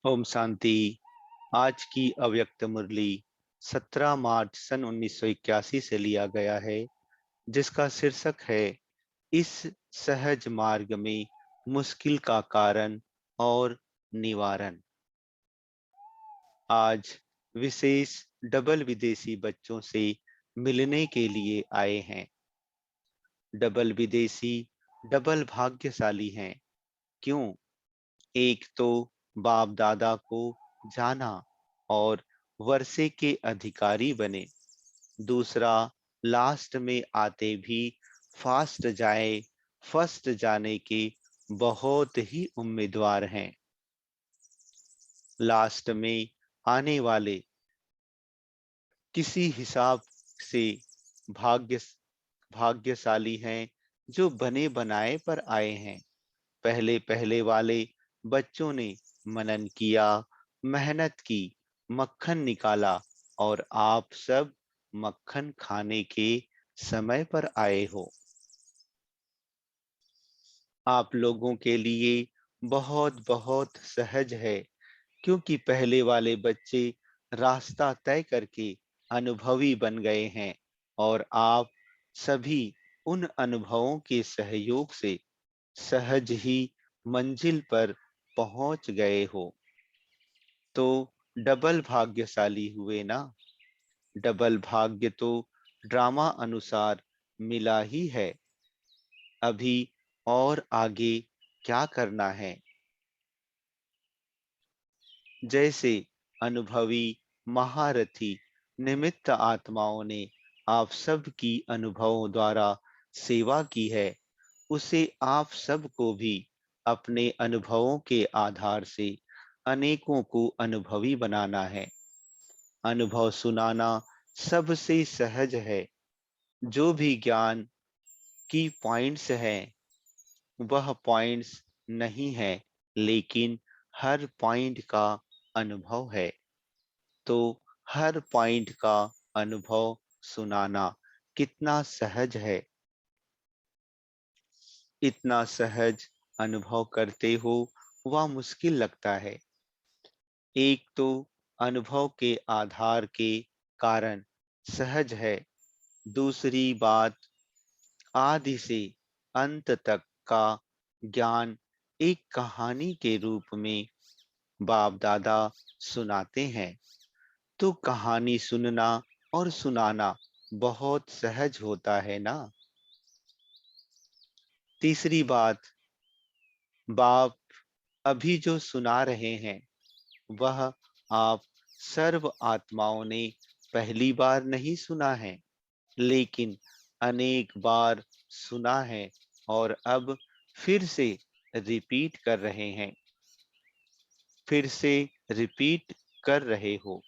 ओम शांति। आज की अव्यक्त मुरली 17 मार्च सन 1981 से लिया गया है, जिसका शीर्षक है इस सहज मार्ग में मुश्किल का कारण और निवारण। आज विशेष डबल विदेशी बच्चों से मिलने के लिए आए हैं। डबल विदेशी डबल भाग्यशाली हैं। क्यों? एक तो बाप दादा को जाना और वर्षे के अधिकारी बने। दूसरा, लास्ट में आते भी फास्ट जाए फर्स्ट जाने के बहुत ही उम्मीदवार हैं। लास्ट में आने वाले किसी हिसाब से भाग्य भाग्यशाली हैं, जो बने बनाए पर आए हैं। पहले पहले वाले बच्चों ने मनन किया, मेहनत की, मक्खन निकाला और आप सब मक्खन खाने के समय पर आए हो। आप लोगों के लिए बहुत बहुत सहज है, क्योंकि पहले वाले बच्चे रास्ता तय करके अनुभवी बन गए हैं और आप सभी उन अनुभवों के सहयोग से सहज ही मंजिल पर पहुंच गए हो। तो डबल भाग्यशाली हुए ना। डबल भाग्य तो ड्रामा अनुसार मिला ही है। अभी और आगे क्या करना है? जैसे अनुभवी महारथी निमित्त आत्माओं ने आप सब की अनुभवों द्वारा सेवा की है, उसे आप सबको भी अपने अनुभवों के आधार से अनेकों को अनुभवी बनाना है। अनुभव सुनाना सबसे सहज है। जो भी ज्ञान की पॉइंट्स हैं, वह पॉइंट्स नहीं है, लेकिन हर पॉइंट का अनुभव है। तो हर पॉइंट का अनुभव सुनाना कितना सहज है। इतना सहज अनुभव करते हो वह मुश्किल लगता है। एक तो अनुभव के आधार के कारण सहज है। दूसरी बात, आदि से अंत तक का ज्ञान एक कहानी के रूप में बाप दादा सुनाते हैं। तो कहानी सुनना और सुनाना बहुत सहज होता है ना। तीसरी बात, बाप अभी जो सुना रहे हैं, वह आप सर्व आत्माओं ने पहली बार नहीं सुना है, लेकिन अनेक बार सुना है और अब फिर से रिपीट कर रहे हैं। फिर से रिपीट कर रहे हो।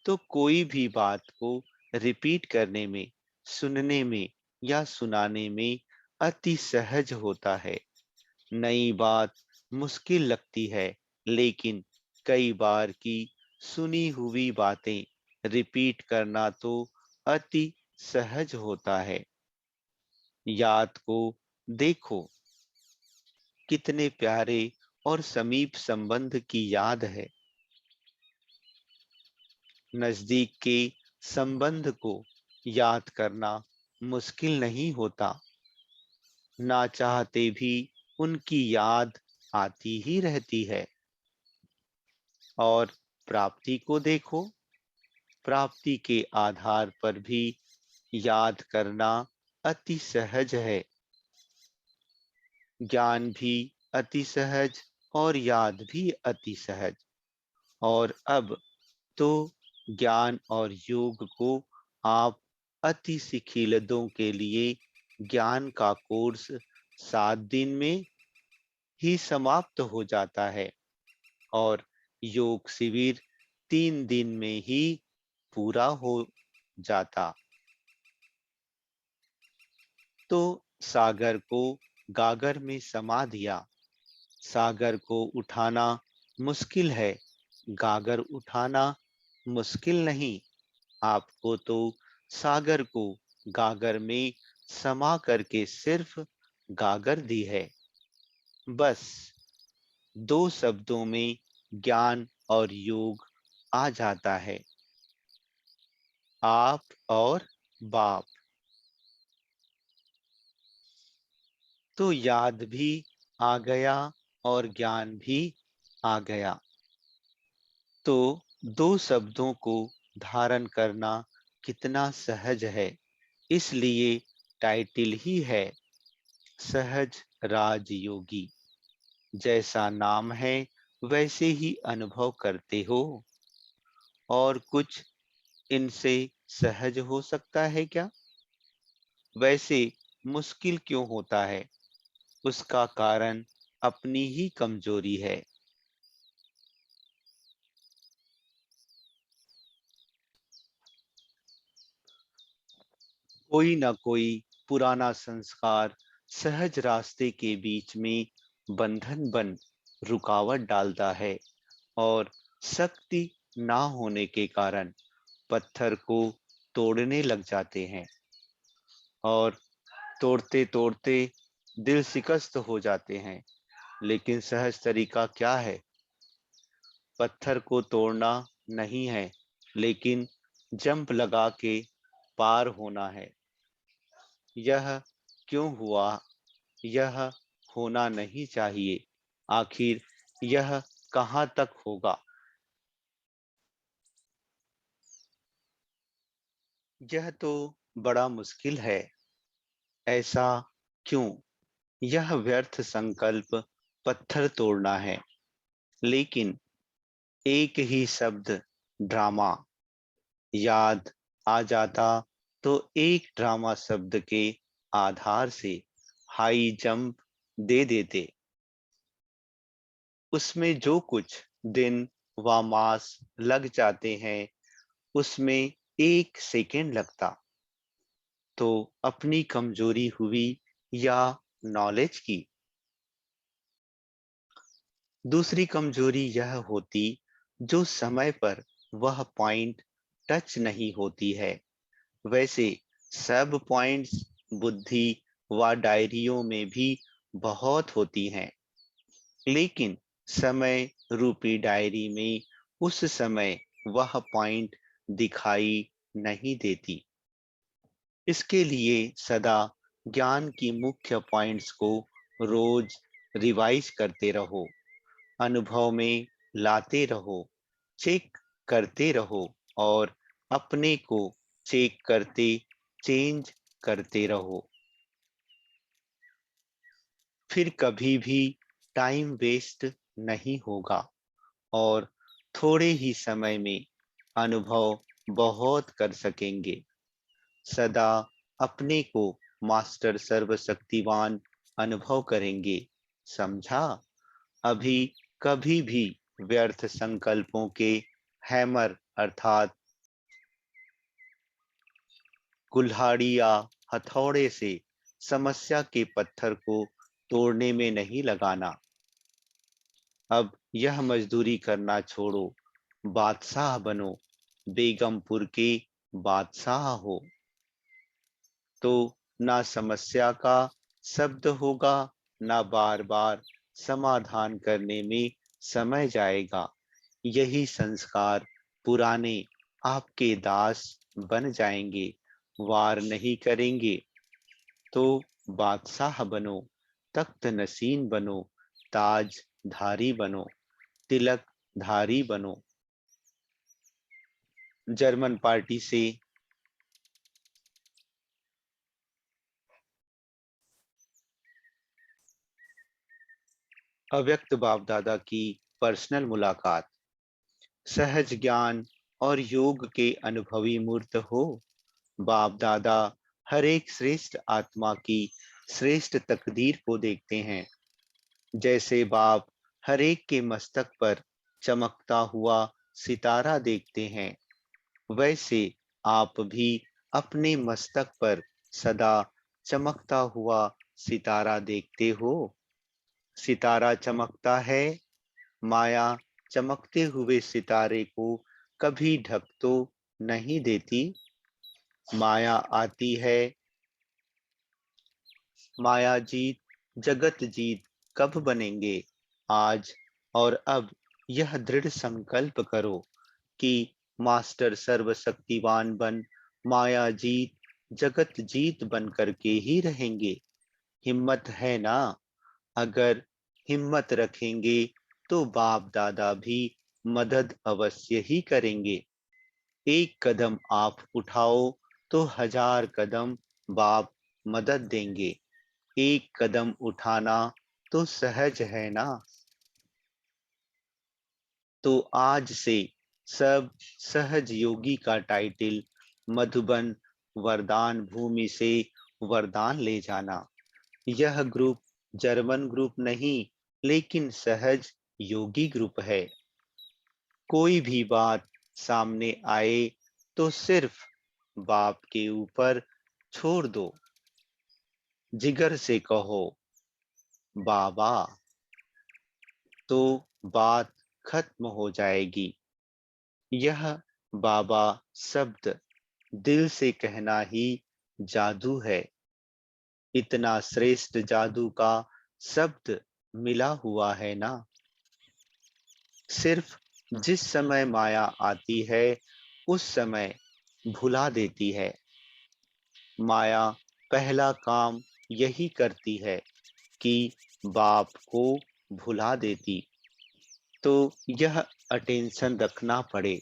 तो कोई भी बात को रिपीट करने में, सुनने में या सुनाने में अति सहज होता है। नई बात मुश्किल लगती है, लेकिन कई बार की सुनी हुई बातें रिपीट करना तो अति सहज होता है। याद को देखो, कितने प्यारे और समीप संबंध की याद है। नजदीक के संबंध को याद करना मुश्किल नहीं होता। ना चाहते भी उनकी याद आती ही रहती है। और प्राप्ति को देखो, प्राप्ति के आधार पर भी याद करना अति सहज है। ज्ञान भी अति सहज और याद भी अति सहज। और अब तो ज्ञान और योग को आप अति शिखिलदों के लिए ज्ञान का कोर्स 7 दिन में ही समाप्त हो जाता है और योग शिविर 3 दिन में ही पूरा हो जाता। तो सागर को गागर में समा दिया। सागर को उठाना मुश्किल है, गागर उठाना मुश्किल नहीं। आपको तो सागर को गागर में समा करके सिर्फ गागर दी है। बस 2 शब्दों में ज्ञान और योग आ जाता है। आप और बाप, तो याद भी आ गया और ज्ञान भी आ गया। तो दो शब्दों को धारण करना कितना सहज है, इसलिए टाइटल ही है सहज राजयोगी। जैसा नाम है वैसे ही अनुभव करते हो। और कुछ इनसे सहज हो सकता है क्या? वैसे मुश्किल क्यों होता है? उसका कारण अपनी ही कमजोरी है। कोई ना कोई पुराना संस्कार सहज रास्ते के बीच में बंधन बन रुकावट डालता है, और शक्ति ना होने के कारण पत्थर को तोड़ने लग जाते हैं। और तोड़ते तोड़ते दिल शिकस्त हो जाते हैं। लेकिन सहज तरीका क्या है? पत्थर को तोड़ना नहीं है, लेकिन जंप लगा के पार होना है। यह क्यों हुआ? यह होना नहीं चाहिए। आखिर यह कहाँ तक होगा? यह तो बड़ा मुश्किल है। ऐसा क्यों? यह व्यर्थ संकल्प पत्थर तोड़ना है। लेकिन एक ही शब्द ड्रामा याद आ जाता, तो एक ड्रामा शब्द के आधार से हाई जंप दे देते। उसमें जो कुछ दिन व मास लग जाते हैं, उसमें एक सेकेंड लगता। तो अपनी कमजोरी हुई या नॉलेज की? दूसरी कमजोरी यह होती जो समय पर वह पॉइंट टच नहीं होती है। वैसे सब पॉइंट्स बुद्धि व डायरियों में भी बहुत होती हैं, लेकिन समय रूपी डायरी में उस समय वह पॉइंट दिखाई नहीं देती। इसके लिए सदा ज्ञान की मुख्य पॉइंट्स को रोज रिवाइज करते रहो, अनुभव में लाते रहो, चेक करते रहो, और अपने को चेक करते चेंज करते रहो। फिर कभी भी टाइम वेस्ट नहीं होगा, और थोड़े ही समय में अनुभव बहुत कर सकेंगे। सदा अपने को मास्टर सर्वशक्तिवान अनुभव करेंगे। समझा? अभी कभी भी व्यर्थ संकल्पों के हैमर अर्थात कुल्हाड़ी या हथौड़े से समस्या के पत्थर को तोड़ने में नहीं लगाना। अब यह मजदूरी करना छोड़ो, बादशाह बनो, बेगमपुर के बादशाह हो। तो ना समस्या का शब्द होगा, ना बार बार समाधान करने में समय जाएगा। यही संस्कार पुराने आपके दास बन जाएंगे, वार नहीं करेंगे। तो बादशाह बनो, तख्त नसीन बनो, ताज धारी बनो, तिलक धारी बनो। जर्मन पार्टी से अव्यक्त बाप दादा की पर्सनल मुलाकात। सहज ज्ञान और योग के अनुभवी मूर्त हो। बाप दादा हर एक श्रेष्ठ आत्मा की श्रेष्ठ तकदीर को देखते हैं। जैसे बाप हर एक के मस्तक पर चमकता हुआ सितारा देखते हैं, वैसे आप भी अपने मस्तक पर सदा चमकता हुआ सितारा देखते हो। सितारा चमकता है, माया चमकते हुए सितारे को कभी ढक तो नहीं देती। माया आती है, माया जीत जगत जीत कब बनेंगे? आज और अब यह दृढ़ संकल्प करो कि मास्टर सर्वशक्तिवान बन माया जीत जगत जीत बन करके ही रहेंगे। हिम्मत है ना? अगर हिम्मत रखेंगे तो बाप दादा भी मदद अवश्य ही करेंगे। एक कदम आप उठाओ तो हजार कदम बाप मदद देंगे। एक कदम उठाना तो सहज है ना? तो आज से सब सहज योगी का टाइटल मधुबन वरदान भूमि से वरदान ले जाना। यह ग्रुप जर्मन ग्रुप नहीं, लेकिन सहज योगी ग्रुप है। कोई भी बात सामने आए तो सिर्फ बाप के ऊपर छोड़ दो। जिगर से कहो बाबा, तो बात खत्म हो जाएगी। यह बाबा शब्द दिल से कहना ही जादू है। इतना श्रेष्ठ जादू का शब्द मिला हुआ है ना। सिर्फ जिस समय माया आती है उस समय भुला देती है। माया पहला काम यही करती है कि बाप को भुला देती। तो यह अटेंशन रखना पड़े।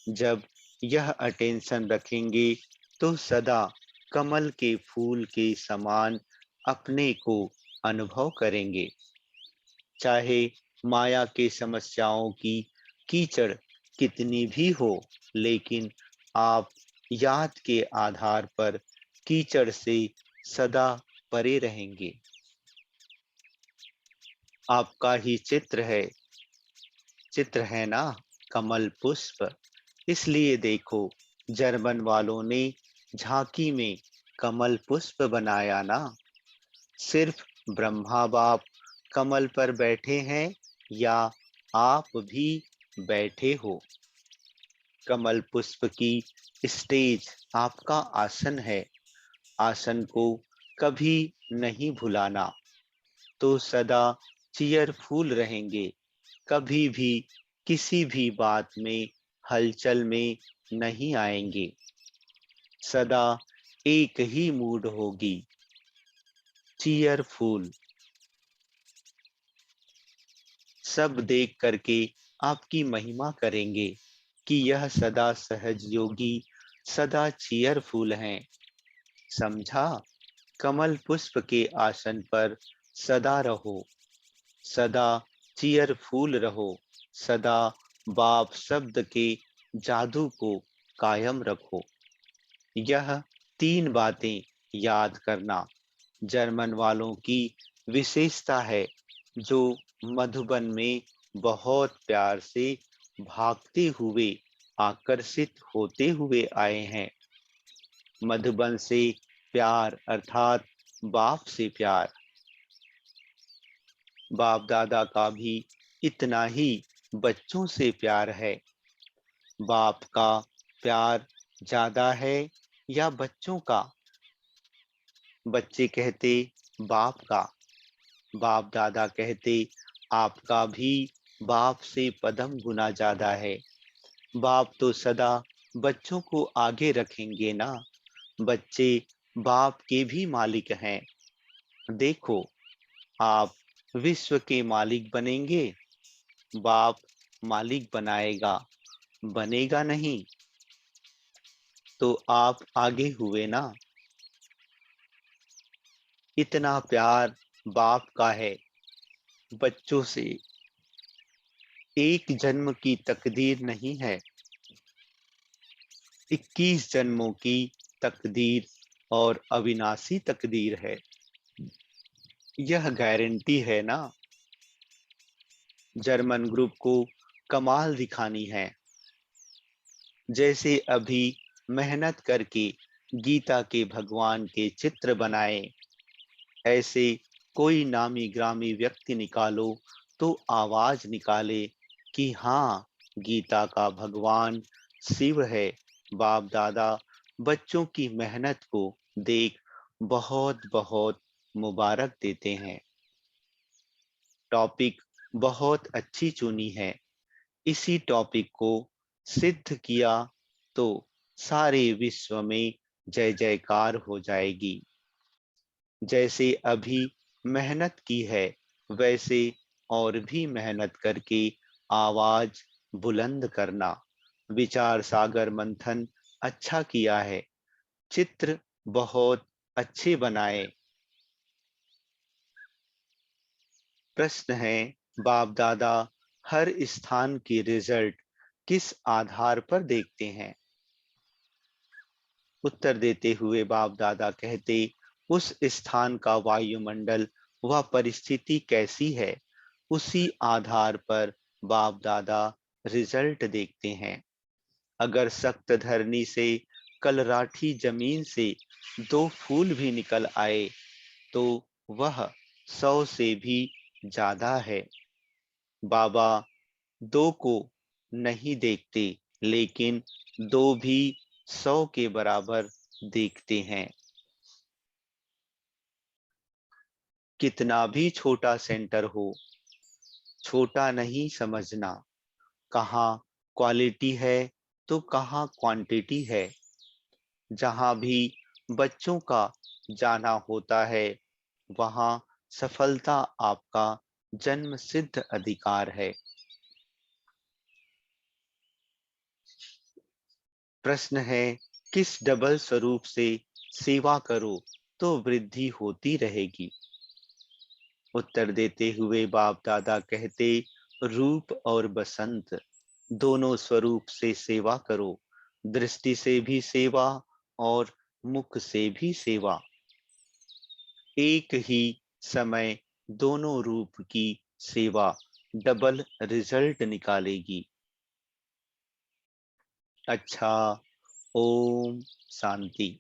जब यह अटेंशन रखेंगे तो सदा कमल के फूल के समान अपने को अनुभव करेंगे। चाहे माया के समस्याओं की कीचड़ कितनी भी हो, लेकिन आप याद के आधार पर कीचड़ से सदा परे रहेंगे। आपका ही चित्र है ना, कमल पुष्प। इसलिए देखो, जर्मन वालों ने झांकी में कमल पुष्प बनाया ना। सिर्फ ब्रह्मा बाप कमल पर बैठे हैं या आप भी बैठे हो? कमल पुष्प की स्टेज आपका आसन है। आसन को कभी नहीं भुलाना, तो सदा चीयरफुल रहेंगे। कभी भी किसी भी बात में हलचल में नहीं आएंगे। सदा एक ही मूड होगी, चीयरफुल। सब देख करके आपकी महिमा करेंगे कि यह सदा सहज योगी सदा चीयरफुल हैं। समझा? कमल पुष्प के आसन पर सदा रहो, सदा चीयरफुल रहो, सदा बाप शब्द के जादू को कायम रखो। यह तीन बातें याद करना जर्मन वालों की विशेषता है, जो मधुबन में बहुत प्यार से भागते हुए आकर्षित होते हुए आए हैं। मधुबन से प्यार अर्थात बाप से प्यार। बाप दादा का भी इतना ही बच्चों से प्यार है। बाप का प्यार ज्यादा है या बच्चों का? बच्चे कहते बाप का, बाप दादा कहते आपका भी बाप से पदम गुना ज्यादा है। बाप तो सदा बच्चों को आगे रखेंगे ना। बच्चे बाप के भी मालिक हैं। देखो, आप विश्व के मालिक बनेंगे, बाप मालिक बनाएगा, बनेगा नहीं। तो आप आगे हुए ना। इतना प्यार बाप का है बच्चों से। एक जन्म की तकदीर नहीं है, 21 जन्मों की तकदीर और अविनाशी तकदीर है। यह गारंटी है ना। जर्मन ग्रुप को कमाल दिखानी है। जैसे अभी मेहनत करके गीता के भगवान के चित्र बनाए, ऐसे कोई नामी ग्रामी व्यक्ति निकालो तो आवाज निकाले कि हाँ, गीता का भगवान शिव है। बाप दादा बच्चों की मेहनत को देख बहुत बहुत मुबारक देते हैं। टॉपिक बहुत अच्छी चुनी है। इसी टॉपिक को सिद्ध किया तो सारे विश्व में जय जयकार हो जाएगी। जैसे अभी मेहनत की है, वैसे और भी मेहनत करके आवाज बुलंद करना। विचार सागर मंथन अच्छा किया है। चित्र बहुत अच्छे बनाए। प्रश्न है, बाप दादा हर स्थान की रिजल्ट किस आधार पर देखते हैं? उत्तर देते हुए बाप दादा कहते, उस स्थान का वायुमंडल व परिस्थिति कैसी है, उसी आधार पर बाप दादा रिजल्ट देखते हैं। अगर सख्त धरनी से कलराठी जमीन से दो फूल भी निकल आए तो वह 100 से भी ज्यादा है। बाबा दो को नहीं देखते, लेकिन दो भी 100 के बराबर देखते हैं। कितना भी छोटा सेंटर हो, छोटा नहीं समझना। कहाँ क्वालिटी है तो कहाँ क्वांटिटी है। जहाँ भी बच्चों का जाना होता है, वहाँ सफलता आपका जन्म सिद्ध अधिकार है। प्रश्न है, किस डबल स्वरूप से सेवा करो तो वृद्धि होती रहेगी? उत्तर देते हुए बाप दादा कहते, रूप और बसंत दोनों स्वरूप से सेवा करो। दृष्टि से भी सेवा और मुख से भी सेवा। एक ही समय दोनों रूप की सेवा डबल रिजल्ट निकालेगी। अच्छा, ओम शांति।